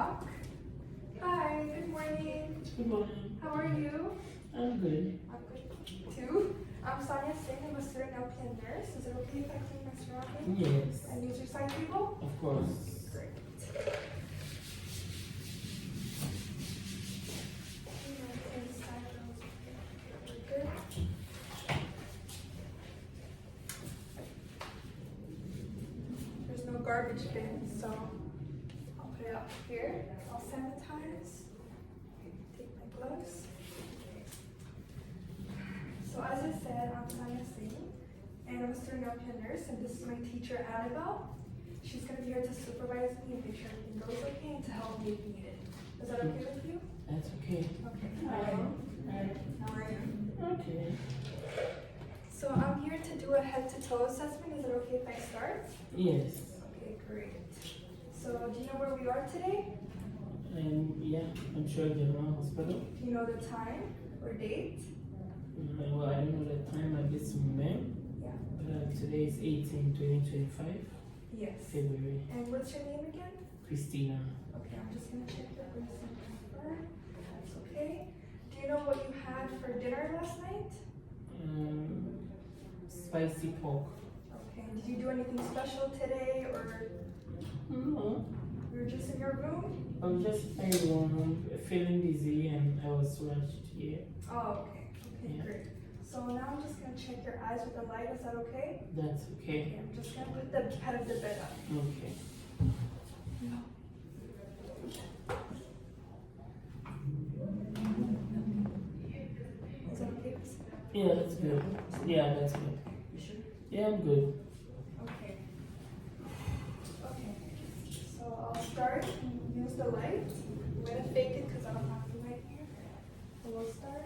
knock. Hi, good morning. Good morning. How are you? I'm good. I'm good too. I'm Sonia Singh. I'm a student LPN nurse. Is it okay if I clean my surroundings Yes, and use your side table? of course. Great. Good. There's no garbage bin, so I'll put it up here. I'll sanitize. Take my gloves. So as I said, I'm Sonia Singh, and I'm a student LPN nurse, and this is my teacher, Annabelle. She's going to be here to supervise me and make sure everything goes okay and to help me if needed. Is that okay with you? That's okay. Okay. Hi. How are you? Okay. So I'm here to do a head-to-toe assessment. Is it okay if I start? Yes. Okay, great. So do you know where we are today? Yeah, I'm sure General Hospital. Do you know the time or date? Well, I don't know the time at this moment. Yeah. But today is 18/2025, Yes. February. And what's your name again? Christina. Okay, I'm just gonna check the birth and confirm. That's okay. Do you know what you had for dinner last night? Spicy pork. Okay. Did you do anything special today, or No, you were just in your room? I was just feeling dizzy and I was rushed here. Oh, okay. Okay, Yeah. great. So now I'm just gonna check your eyes with the light. Is that okay? That's okay. Okay, I'm just gonna put the head of the bed up. Okay. No. Is that okay? Yeah, that's good. Yeah, that's good. Yeah, I'm good. Okay. Okay. So I'll start and use the light. I'm gonna fake it because I don't have the light here. So we'll start.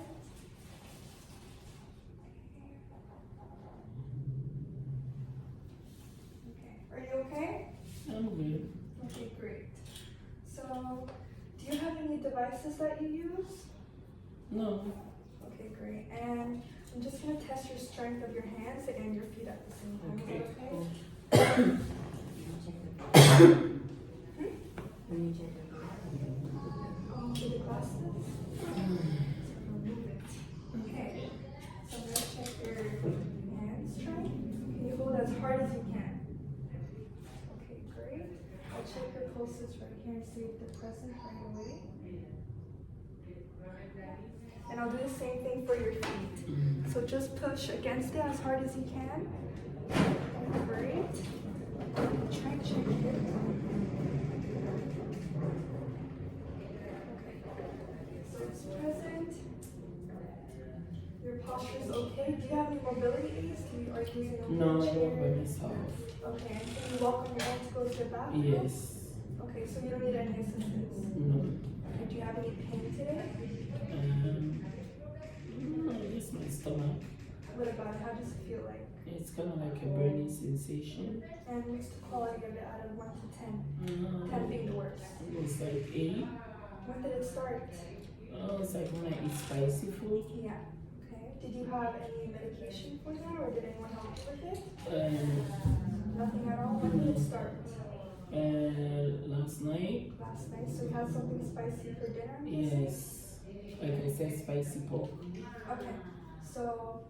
Okay. Are you okay? I'm good. Okay, great. So, do you have any devices that you use? No. Okay, great. And I'm just gonna test your strength of your hands and your feet at the same time. Okay. Is that okay? Do the glasses. Remove it. Okay. So I'm gonna check your hand strength. Can you hold as hard as you can? Okay, great. I'll check your pulses right here and see if they're present right away. And I'll do the same thing for your feet. So just push against it as hard as you can. Great. Try and check it. Okay. So it's present. Your posture is okay. Do you have any mobility aids? Are you using a No, I wheelchair? work by myself. Okay. Can you walk on your own to go to the bathroom? Yes. Okay, so you don't need any assistance. No. Okay, do you have any pain today? No, just my stomach. What about it? How does it feel like? It's kind of like a burning sensation. And what's the quality of it out of 1 to 10? 10 Uh, being the worst. it's like 8. When did it start? Oh, it's like when I eat spicy food. Yeah. Okay. Did you have any medication for that, or did anyone help you with it? Nothing at all? When did it start? Last night, Last night. So you had something spicy for dinner? I'm guessing? yes, like I said, spicy pork. Okay. So,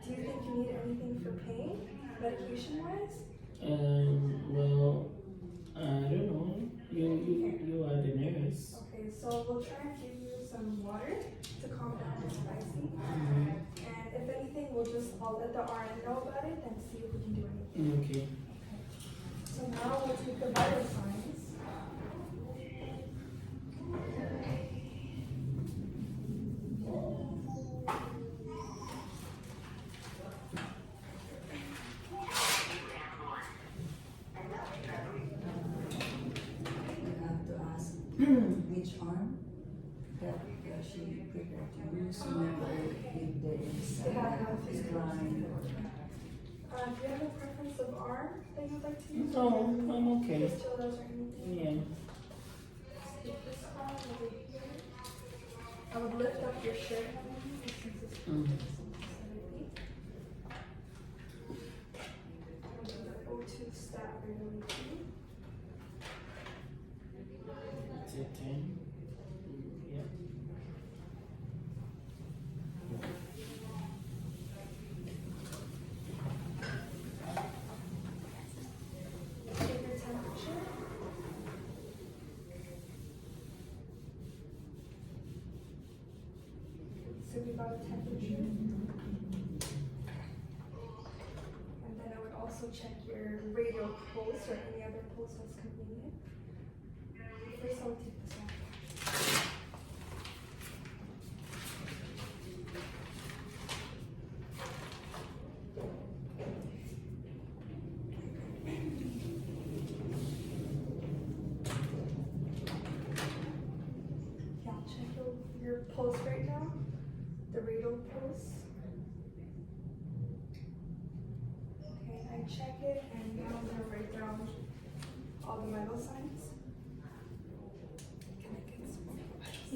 do you think you need anything for pain, medication-wise? Well, I don't know. You are the nurse. Okay, so we'll try and give you some water to calm down the spicy. Mhm. And if anything, I'll let the RN know about it and see if we can do anything. Okay. So now we'll take the vital signs. Have to ask which arm that she prepared to use, remember if the inside is blind or Do you have a preference of arm that you'd like to use? No, I'm okay. Just shoulders or anything? Yeah. Just take this arm over here. I would lift up your shirt since it's Mm. O2 stat really too. That's it. roughly about a temperature. And then I would also check your radial pulse or any other pulse that's convenient. First, I would take this off. Yeah, check your pulse right now, the radial pulse. Okay, I check it, and now I'm gonna write down all the vital signs. Can I get some?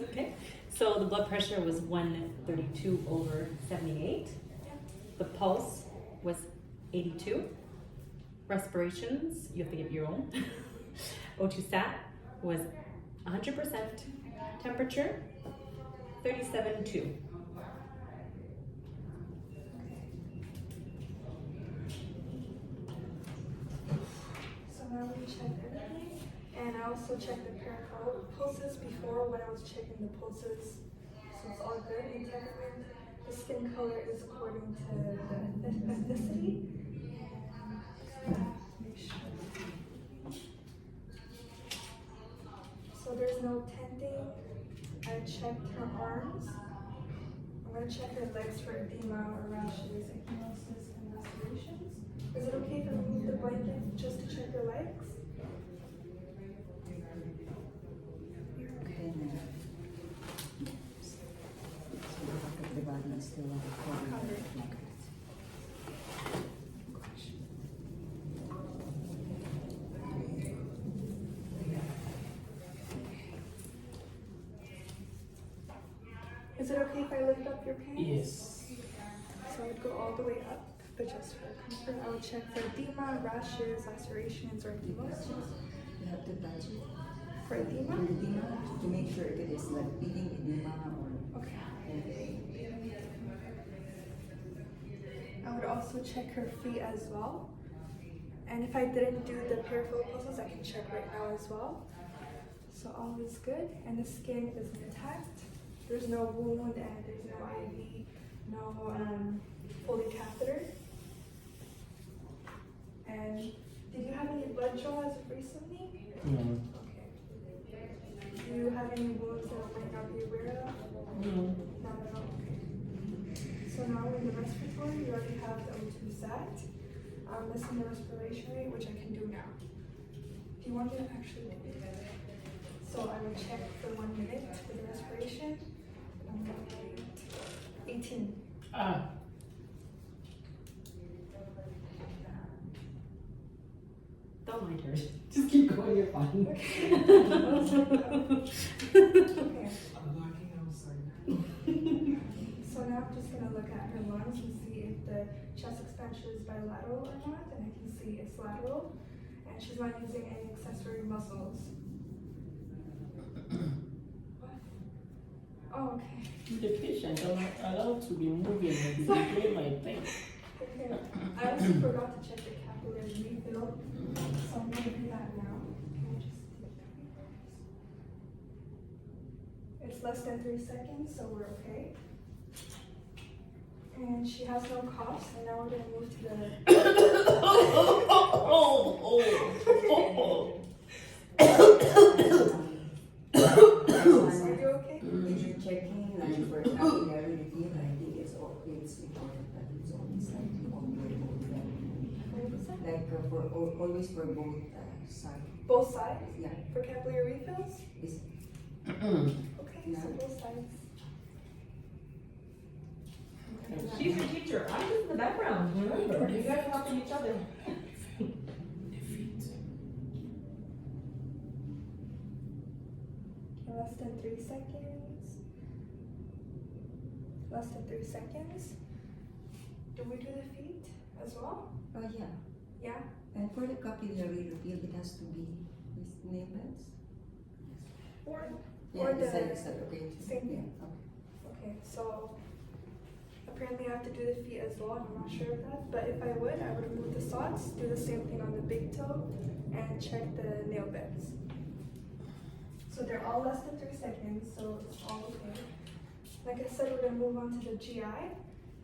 Okay, so the blood pressure was 132/78. Yeah. The pulse was 82. Respirations, you have to get your own. O2 sat was 100%. Temperature, 37.2. So now we check everything, and I also check the pericardial pulses before when I was checking the pulses. So it's all good. And determined the skin color is according to the ethnicity. And make sure. So there's no tenting. I checked her arms. I'm gonna check her legs for edema or rashes, ecchymosis, and lacerations. Is it okay if I remove the blanket just to check your legs? You're okay. So the body is still covered. Covered. Is it okay if I lift up your pants? Yes. So I would go all the way up, but just for comfort, I would check for edema, rashes, lacerations, or ecchymosis. You have to touch it. For edema? For edema, to make sure if it is like bleeding edema or Okay. anything. I would also check her feet as well. And if I didn't do the peripheral pulses, I can check right now as well. So all is good, and the skin is intact. There's no wound, and there's no IV, no Foley catheter. And did you have any blood draw as of recently? No. Okay. Do you have any wounds that I might not be aware of? No. Not at all. Okay. So now in the respiratory, you already have the O2 sat. I'm missing the respiration rate, which I can do now. Do you want me to actually do it? So I will check for 1 minute for the respiration. 18. Ah. Don't mind her. Just keep going, you're fine. Okay. So now I'm just gonna look at her lungs and see if the chest expansion is bilateral or not, and I can see it's lateral, and she's not using any accessory muscles. What? Oh, okay. The patient, I'm not allowed to be moving and display my thing. Okay. I also forgot to check the capillary refill, so I'm gonna do that now. Can I just take that? It's less than 3 seconds, so we're okay. And she has no coughs, and now we're gonna move to the. Are you okay? If you're checking like for capillary refill, I think it's important that it's always like on both them. What was that? Like always for both sides. Both sides? Yeah. For capillary refills? Is Okay, so Yeah. both sides. She's your teacher. I'm just in the background. Remember, you guys are helping each other. Less than 3 seconds. Less than 3 seconds. Do we do the feet as well? yeah. Yeah? And for the capillary refill, it has to be these neighbors. Or Yeah, the is that okay? same Yeah. thing. Okay, so apparently I have to do the feet as well. I'm not sure of that, but if I would remove the socks, do the same thing on the big toe, and check the nail beds. So they're all less than 3 seconds, so it's all okay. Like I said, we're gonna move on to the GI.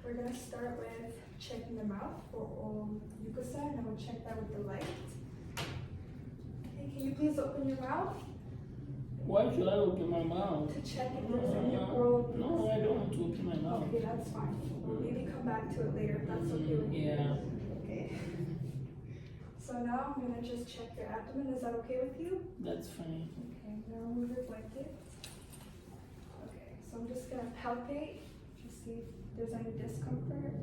We're gonna start with checking the mouth for all mucosa, and then we'll check that with the light. Okay, can you please open your mouth Why should I open my mouth? to check if there's any oral mucus? No, I don't want to open my mouth. Okay, that's fine. We'll maybe come back to it later if that's okay with you. Yeah, Okay. So now I'm gonna just check your abdomen. Is that okay with you? that's fine. Okay, now move your blanket. Okay, so I'm just gonna palpate to see if there's any discomfort.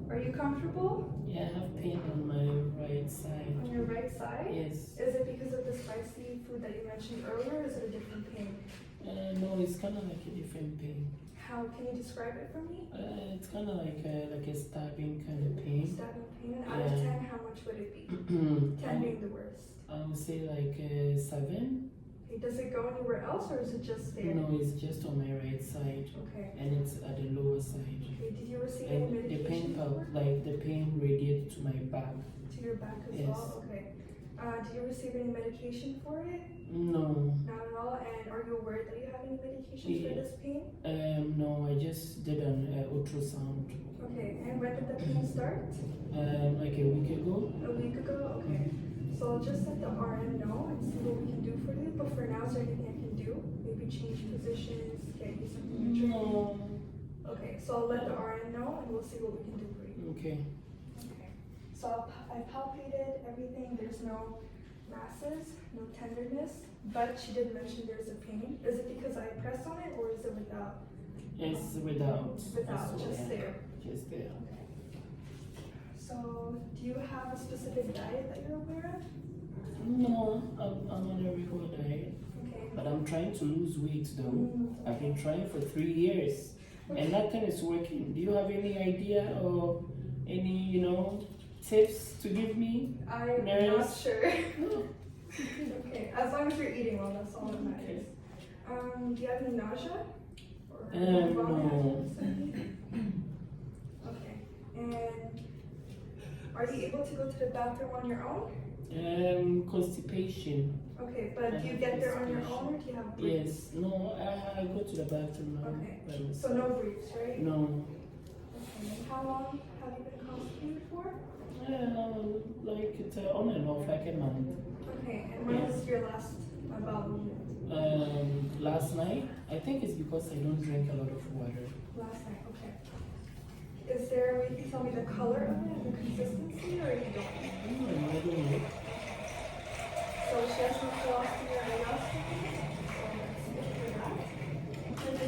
Are you comfortable Yeah, I have pain on my right side. on your right side? Yes. Is it because of the spicy food that you mentioned earlier, or is it a different pain? No, it's kind of like a different pain. How can you describe it for me? It's kind of like a stabbing kind of pain. Stabbing pain. And out of Yeah. 10, how much would it be? 10 being the worst. I would say like 7. Okay, does it go anywhere else, or is it just there? No, it's just on my right side, Okay. and it's at the lower side. Okay, did you receive any And the medication pain for it? like the pain radiates to my back. To your back as Yes. well? Okay. Did you receive any medication for it? No, Not at all. And are you aware that you have any medications Yeah. for this pain? no, I just did an ultrasound Okay. And when did the pain start? like a week ago. A week ago? Okay. So I'll just let the RN know and see what we can do for you. But for now, is there anything I can do? Maybe change positions, get you something to drink? No. Okay. So I'll let the RN know and we'll see what we can do for you. Okay. Okay. So I palpated everything. There's no masses, no tenderness, but she did mention there's a pain. Is it because I pressed on it, or is it without? It's without. Without, That's just all, there. Just there. Okay. So, do you have a specific diet that you're aware of? No, I'm on a regular diet, Okay. but I'm trying to lose weight though. Mm, I've been trying for 3 years, and nothing is working. Do you have any idea or any, tips to give me? I'm not Nurse? sure. Okay, as long as you're eating well, that's all that matters. Do you have any nausea? Or vomit? No. Okay, and are you able to go to the bathroom on your own? Constipation. Okay, but do you get there on your own, or do you have breaks? Yes. No, I go to the bathroom now. Okay. by So myself. no breaks, right? No. Okay, and how long have you been constipated for? Like it's on and off, like a month. Okay, and when was your last bowel movement? Last night, I think it's because I don't drink a lot of water. Last night, okay. Is there a way you can tell me the color of it and the consistency, or you don't? I don't know. So she has no colostomy or ileostomy, so let's look for that. For the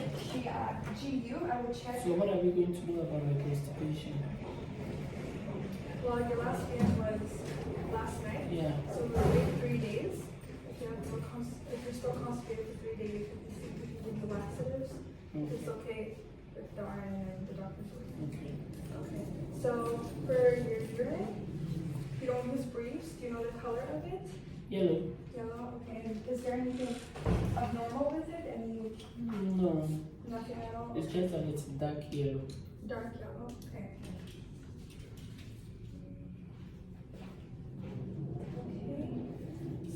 GU, I will check. So what are we going to do about my constipation? Well, your last scan was last night, Yeah. so we'll wait 3 days. If you're still constipated for 3 days, we can give you laxatives. It's okay with the RN and the doctor's orders. Okay. Okay. So for your urine, you don't use briefs. Do you know the color of it? Yellow? Yellow. Okay. And is there anything abnormal with it? Any No. nothing at all? It's just that it's dark yellow. Dark yellow. Okay. Okay.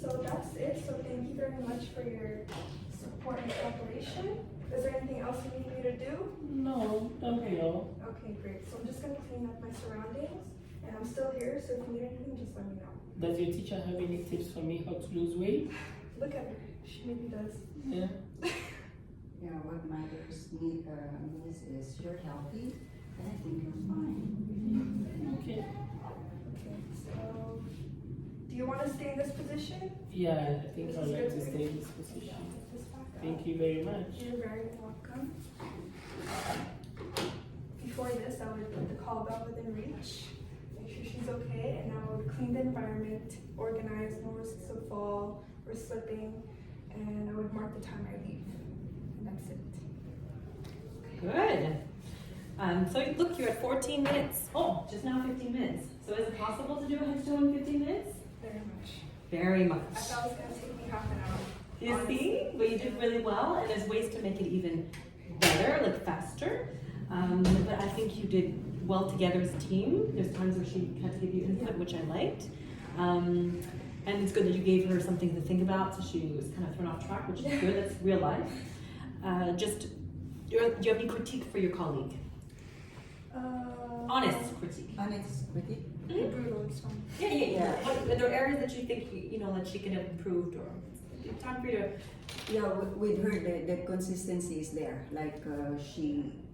So that's it. So thank you very much for your support and cooperation. Is there anything else you need me to do? No, that'll be all. Okay, great. So I'm just gonna clean up my surroundings, and I'm still here. So if you need anything, just let me know. Does your teacher have any tips for me how to lose weight? Look at her. She maybe does. Yeah. Yeah, what matters is you're healthy, and I think you're fine. Okay. Okay. So, do you want to stay in this position? Yeah, I think This I'd is like good to for stay you? in this position. This back up. Thank you very much. You're very welcome. Before this, I would put the call bell within reach, make sure she's okay, and I would clean the environment, organize, no risks of fall or slipping, and I would mark the time I leave. And that's it. Good. So look, you're at 14 minutes. Oh, just now 15 minutes. So is it possible to do a headstone in 15 minutes? Very much. Very much. I thought it was gonna take me half an hour. You see, but you did really well, and there's ways to make it even better, like faster. But I think you did well together as a team. There's times where she had to give you input, which I liked. And it's good that you gave her something to think about, so she was kind of thrown off track, which is good. That's real life. Just do you have any critique for your colleague? Honest critique. Honest critique. Brutal, it's fine. Yeah, yeah, yeah. Yeah. What, are there areas that you think you know that she could have improved, or it's time for you to? Yeah, with her, the consistency is there. Like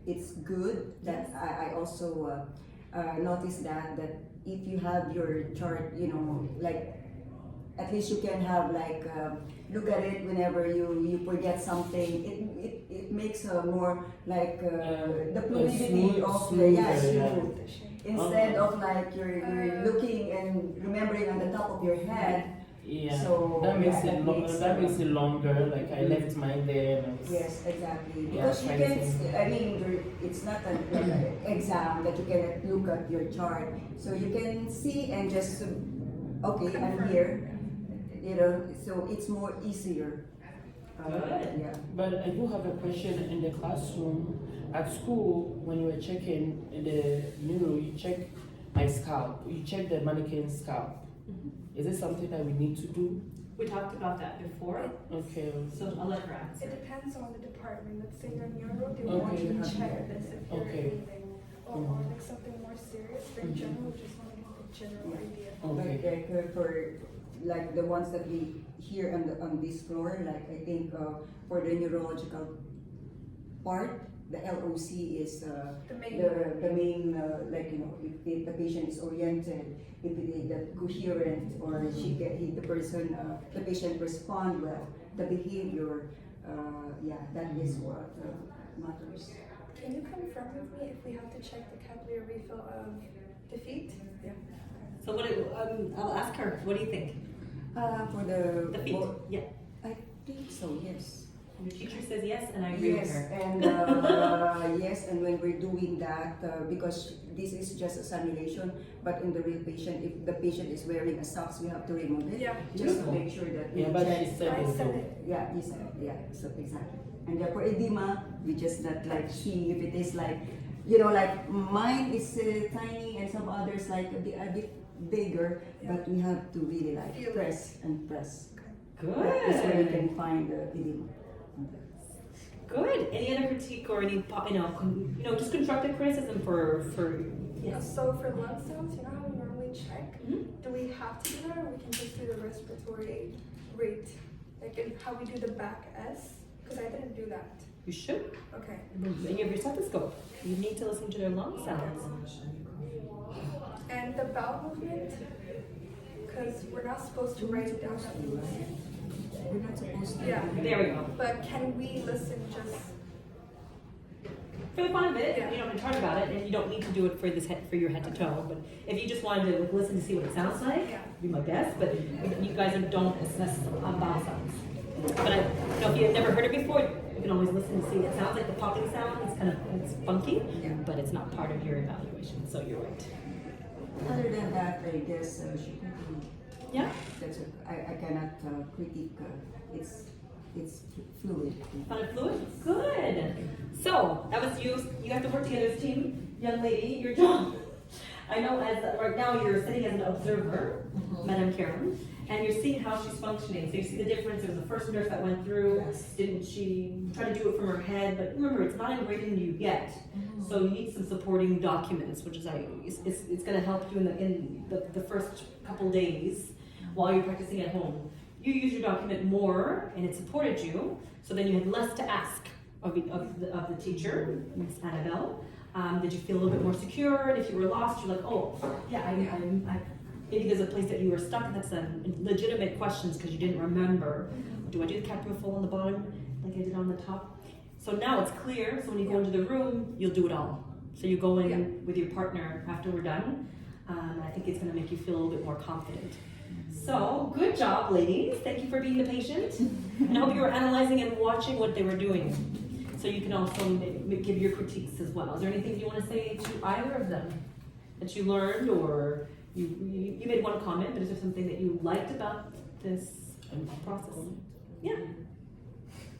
it's good that I also noticed that if you have your chart, you know, like at least you can have like look at it whenever you forget something. It makes a more like the fluidity of the smooth. Instead of like you're looking and remembering on the top of your head. Yeah, So, that makes yeah, it that makes, that makes it longer. Like I left mine there. And I was, Yes, exactly. Yeah, Because you trying can, I mean, it's not like an exam that you can look at your chart. So you can see and just, okay, I'm here. You know, so it's more easier. Good. Yeah. But I do have a question in the classroom. At school, when you were checking the neuro, you check my scalp. You check the mannequin's scalp. Is it something that we need to do? We talked about that before, Okay. so I'll let her answer. It depends on the department. Let's say you're neuro, they want you to check this if you're Okay. anything. Or like something more serious, but in general, we just want to get the general idea. Okay. Like for like the ones that we hear on this floor, like I think for the neurological part, the LOC is The main. the main like you know if the patient is oriented, if it is the coherent or the patient respond well, the behavior, that is what matters. Can you confirm with me if we have to check the capillary refill of the feet? Yeah. So what? I'll ask her. What do you think? For the The feet. Yeah. I think so. Yes. The teacher says yes, and I agree Yes, with her. and yes, and when we're doing that, because this is just a simulation, but in the real patient, if the patient is wearing a socks, we have to remove it. Yeah. Just to make sure that we Yeah, but check. she said I it said too. it. Yeah, you said it, yeah, so exactly. And for edema, we just not like see if it is like, you know, like mine is tiny and some others like a bit bigger, Yeah. but we have to really like Feel it. press and press. Good. That's where we can find the edema. Good. Any other critique or any just constructive criticism for yes. So for lung sounds, you know how we normally check? Mhm. Do we have to do that, or we can just do the respiratory rate? Like in how we do the back S? Because I didn't do that. You should. Okay. And you have your stethoscope. You need to listen to their lung sounds. And the bowel movement, because we're not supposed to write it down. We're not supposed to. Yeah. There we go. But can we listen just? For the fun of it, Yeah. you don't have to talk about it, and you don't need to do it for for your head to toe. But if you just wanted to listen to see what it sounds like, Yeah. be my guess. But you guys don't assess bowel sounds. But if you've never heard it before, you can always listen to see what it sounds like. The popping sound is it's funky, Yeah. but it's not part of your evaluation. So you're right. Other than that, I guess she can do. Yeah. That's it. I cannot critique. It's fluid. Found it fluid? Good. So that was you. You have to work together as a team, young lady. Your job. I know right now you're sitting as an observer, Madam Karen, and you're seeing how she's functioning. So you see the difference. There was the first nurse that went through. Yes. Didn't she try to do it from her head? But remember, it's not ingrained in you yet. So you need some supporting documents, which is it's going to help you in the first couple days while you're practicing at home. You use your document more, and it supported you. So then you had less to ask of the teacher, Miss Annabelle. Did you feel a little bit more secure? And if you were lost, you're like, oh, yeah, I maybe there's a place that you were stuck, and that's a legitimate questions because you didn't remember. Do I do the capillary full on the bottom like I did on the top? So now it's clear. So when you go into the room, you'll do it all. So you go in with your partner after we're done. I think it's going to make you feel a little bit more confident. So good job, ladies. Thank you for being the patient. And I hope you were analyzing and watching what they were doing. So you can also give your critiques as well. Is there anything you want to say to either of them that you learned, or you made one comment, but is there something that you liked about this process? Yeah.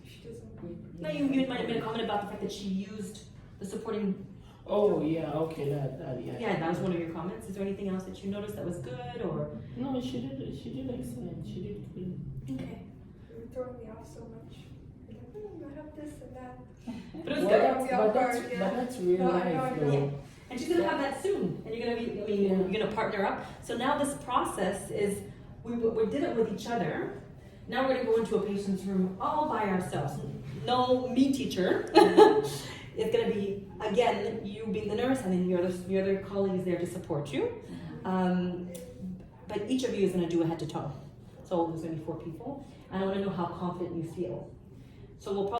She doesn't. No, you might have made a comment about the fact that she used the supporting. Oh yeah, okay, that yeah. Yeah, that was one of your comments. Is there anything else that you noticed that was good, or? No, she did excellent. She did good. Okay. You're throwing me off so much. You're like, I have this and that. But it was Well, good. that's, Yeah, but, that's, yeah. but that's real No, I life, know, I though. know. And she's gonna have that soon, and you're gonna be, I mean, Yeah. you're gonna partner up. So now this process is, we did it with each other. Now we're gonna go into a patient's room all by ourselves. No me teacher. It's gonna be, again, you being the nurse, and then your other colleagues there to support you. But each of you is gonna do a head to toe. So there's gonna be 4 people, and I wanna know how confident you feel. So we'll probably